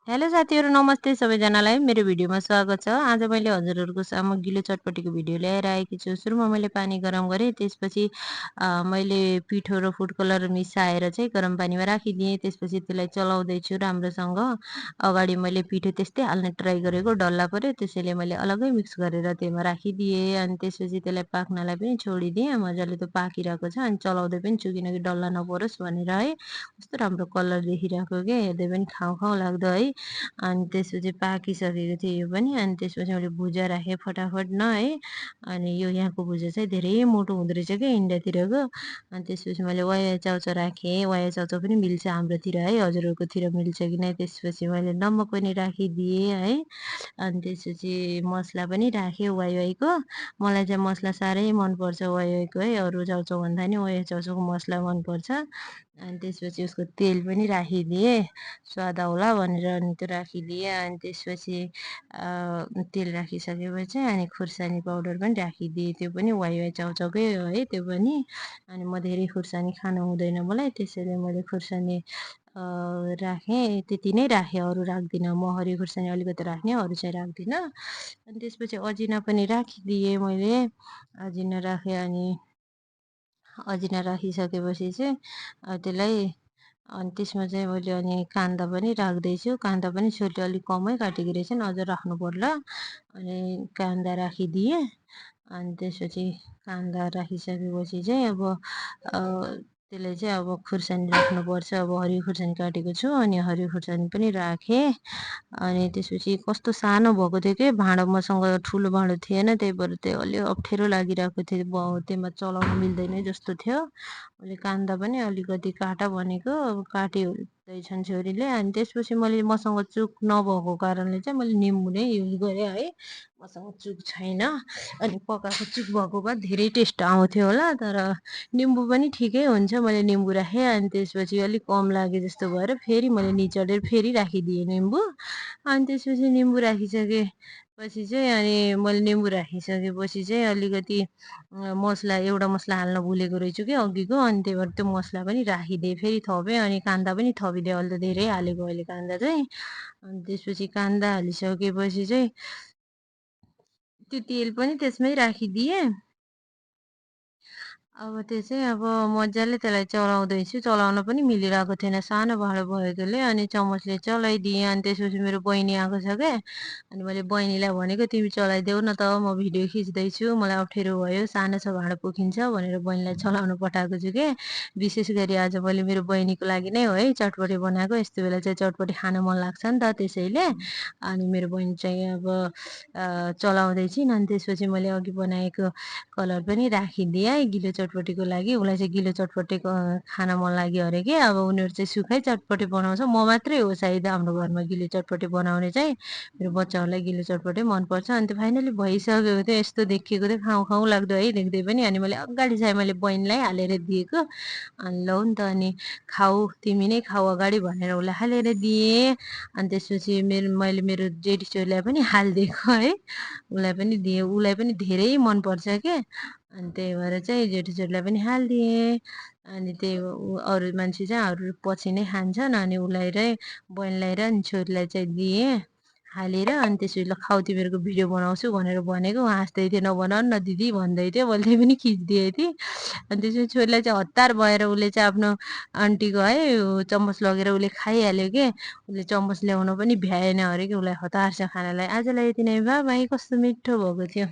Hello साथीहरू नमस्ते सबैजनालाई मेरो भिडियोमा स्वागत छ। आज मैले हजुरहरूको सामु गिलो चटपटीको भिडियो ल्याएर आएकी छु। सुरुमा मैले पानी गरम गरेँ, त्यसपछि मैले पिठो र फुड कलर मिसाएर चाहिँ गरम पानीमा राखिदिएँ। त्यसपछि त्यसलाई चलाउँदै छु राम्रोसँग। अगाडि मैले पिठो त्यस्तै हाल्ने ट्राई गरेको डल्ला पर्यो, त्यसैले मैले अलग्गै मिक्स गरेर त्यसमा राखिदिएँ। अनि त्यसपछि त्यसलाई पाक्नलाई पनि छोडिदिएँ। मजाले त्यो पाकिरहेको छ अनि चलाउँदै पनि छु किनकि डल्ला नपरोस् भनेर है। कस्तो राम्रो कलर देखिरहेको के, हेर्दै पनि खाउँ खाउँ लाग्दो है। अनि त्यसपछि पाकिसकेको थियो यो पनि। अनि त्यसपछि मैले भुजा राखेँ फटाफट न है। अनि यो यहाँको भुजा चाहिँ धेरै मोटो हुँदो रहेछ क्या इन्डियातिरको। अनि त्यसपछि मैले वाया चाउचाउ राखेँ। वाया चाउचाउ पनि मिल्छ हाम्रोतिर है, हजुरहरूकोतिर मिल्छ कि नै। त्यसपछि मैले नमक पनि राखिदिएँ है। अनि त्यसपछि मसला पनि राखेँ वाइवाईको। मलाई चाहिँ मसला साह्रै मनपर्छ वाइवाईको है, अरू चाउचाउ भन्दा नि वाया चाउचाउको मसला मनपर्छ। अनि त्यसपछि उसको तेल पनि राखिदिएँ, स्वाद आउला भनेर अनि त्यो राखिदिएँ। अनि त्यसपछि तेल राखिसकेपछि अनि खुर्सानी पाउडर पनि राखिदिएँ, त्यो पनि वाइवाई चाउचाउकै हो है त्यो पनि। अनि म धेरै खुर्सानी खानु हुँदैन मलाई, त्यसैले मैले खुर्सानी राखेँ, त्यति नै राखेँ, अरू राख्दिनँ। म हरियो खुर्सानी अलिकति राख्ने, अरू चाहिँ राख्दिनँ। अनि त्यसपछि अजिना पनि राखिदिएँ मैले, अजिना राखेँ। अनि अजिना राखिसकेपछि चाहिँ त्यसलाई अनि त्यसमा चाहिँ मैले अनि कान्दा पनि राख्दैछु। कान्दा पनि छोरीले अलिक कमै काटेकी रहेछन्, अझ राख्नु पर्ला। अनि कान्दा राखिदिएँ। अनि त्यसपछि कान्दा राखिसकेपछि चाहिँ अब त्यसलाई चाहिँ अब खुर्सानी राख्नुपर्छ। अब हरियो खुर्सानी काटेको छु अनि हरियो खुर्सानी पनि राखेँ। अनि त्यसपछि कस्तो सानो भएको थियो कि भाँडो, मसँग ठुलो भाँडो थिएन, त्यही भएर त्यो अलि अप्ठ्यारो लागिरहेको थियो, त्यसमा चलाउनु मिल्दैन जस्तो थियो। मैले कान्दा पनि अलिकति काट भनेको, अब काटिदिँदैछन् छोरीले। अनि त्यसपछि मसँग चुक नभएको कारणले चाहिँ मैले निम्बु नै युज गरेँ है। मसँग चुक छैन, अनि पकाएको चुक भएको भए धेरै टेस्ट आउँथ्यो होला, तर निम्बु पनि ठिकै हुन्छ। मैले निम्बु राखेँ। अनि त्यसपछि अलिक कम लागे जस्तो भएर फेरि मैले निचोडेर फेरि राखिदिएँ निम्बु। अनि त्यसपछि निम्बु राखिसकेपछि चाहिँ अनि मैले निम्बु राखिसकेपछि चाहिँ अलिकति एउटा मसला हाल्न भुलेको रहेछु कि अघिको। अनि त्यही भएर त्यो मसला पनि राखिदिएँ, फेरि थपेँ। अनि कान्दा पनि थपिदिएँ, अहिले त धेरै हालेको अहिले कान्दा चाहिँ। अनि त्यसपछि कान्दा हालिसकेपछि चाहिँ त्यो तेल पनि त्यसमै राखिदिएँ। अब त्यो चाहिँ अब मजाले त्यसलाई चलाउँदैछु, चलाउन पनि मिलिरहेको थिएन सानो भाँडो भएकोले। अनि चमचले चलाइदिएँ। अनि त्यसपछि मेरो बहिनी आएको छ क्या। अनि मैले बहिनीलाई भनेको तिमी चलाइदेऊ न त, म भिडियो खिच्दैछु, मलाई अप्ठ्यारो भयो, सानो छ भाँडो पोखिन्छ भनेर बहिनीलाई चलाउन पठाएको छु क्या। विशेष गरी आज मैले मेरो बहिनीको लागि नै हो है चटपटी बनाएको। यस्तो बेला चाहिँ चटपटी खान मन लाग्छ नि त, त्यसैले। अनि मेरो बहिनी चाहिँ अब चलाउँदै छिन्। अनि त्यसपछि मैले अघि बनाएको कलर पनि राखिदिएँ है गिलो चटपटीको लागि। उसलाई चाहिँ गिलो चटपटी खान मन लाग्यो अरे कि। अब उनीहरू चाहिँ सुखै चटपटी बनाउँछ, म मात्रै हो सायद हाम्रो घरमा गिलो चटपटी बनाउने चाहिँ। मेरो बच्चाहरूलाई गिलो चटपटी मनपर्छ। अनि त्यो फाइनली भइसकेको थियो, यस्तो देखिएको थियो खाउँ खाउँ लाग्दो है देख्दै पनि। अनि मैले अगाडि चाहिँ मैले बहिनीलाई हालेर दिएको। अनि लौ नि त, अनि खाऊ तिमी नै खाऊ अगाडि भनेर उसलाई हालेर दिएँ। अनि त्यसपछि मैले मेरो जेठी छोरीलाई पनि हालिदिएको है, उसलाई पनि दिएँ। उसलाई पनि धेरै मनपर्छ क्या। अनि त्यही भएर चाहिँ जेठी छोरीलाई पनि हालिदिएँ। अनि त्यही अरू मान्छे चाहिँ अरू पछि नै खान्छन्। अनि उसलाई र बहिनीलाई र अनि छोरीलाई चाहिँ दिएँ हालेर। अनि त्यसपछि ल खाऊ तिमीहरूको भिडियो बनाउँछु भनेर भनेको, हाँस्दै थियो, नबनाऊ न दिदी भन्दै थियो। मैले त्यही पनि खिचिदिएँ थिएँ। अनि त्यसपछि छोरीलाई चाहिँ हतार भएर उसले चाहिँ आफ्नो आन्टीको है चम्मच लगेर उसले खाइहाल्यो कि। उसले चम्मच ल्याउन पनि भ्याएन अरे कि, उसलाई हतार छ खानालाई। आजलाई यति नै, बाई बाई। कस्तो मिठो भएको थियो।